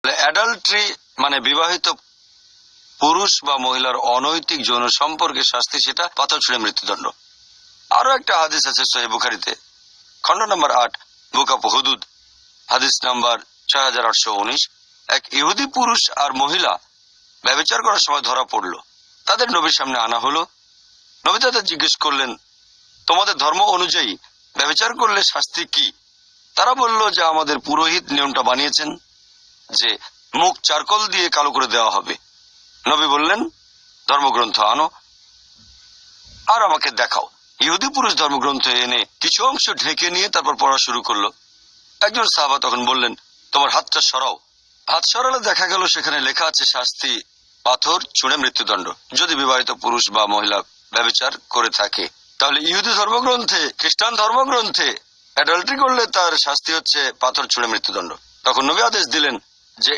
Adultery মানে বিবাহিত পুরুষ বা মহিলার অনৈতিক যৌন সম্পর্কে শাস্তি, সেটা পাথর ছুঁড়ে মৃত্যুদণ্ড। আরো একটা হাদিস আছে সহিহ বুখারীতে, খণ্ড নম্বর 8, বুক অফ হুদুদ, হাদিস নাম্বার 6819। এক ইহুদি পুরুষ আর মহিলা ব্যভিচার করার সময় ধরা পড়ল। তাদের নবীর সামনে আনা হলো। নবী তাদের জিজ্ঞেস করলেন, তোমাদের ধর্ম অনুযায়ী ব্যভিচার করলে শাস্তি কি? তারা বলল যে আমাদের পুরোহিত নিয়মটা বানিয়েছেন যে মুখ চারকোল দিয়ে কালো করে দেওয়া হবে। নবী বললেন, ধর্মগ্রন্থ আনো আর আমাকে দেখাও। ইহুদি পুরুষ ধর্মগ্রন্থ এনে কিছু অংশ ঢেকে নিয়ে তারপর পড়া শুরু করলো। একজন সাহাবা তখন বললেন, তোমার হাতটা সরাও। হাত সরালে দেখা গেল সেখানে লেখা আছে শাস্তি পাথর ছুঁড়ে মৃত্যুদণ্ড, যদি বিবাহিত পুরুষ বা মহিলা ব্যভিচার করে থাকে। তাহলে ইহুদি ধর্মগ্রন্থে, খ্রিস্টান ধর্মগ্রন্থে অ্যাডাল্ট্রি করলে তার শাস্তি হচ্ছে পাথর ছুঁড়ে মৃত্যুদণ্ড। তখন নবী আদেশ দিলেন,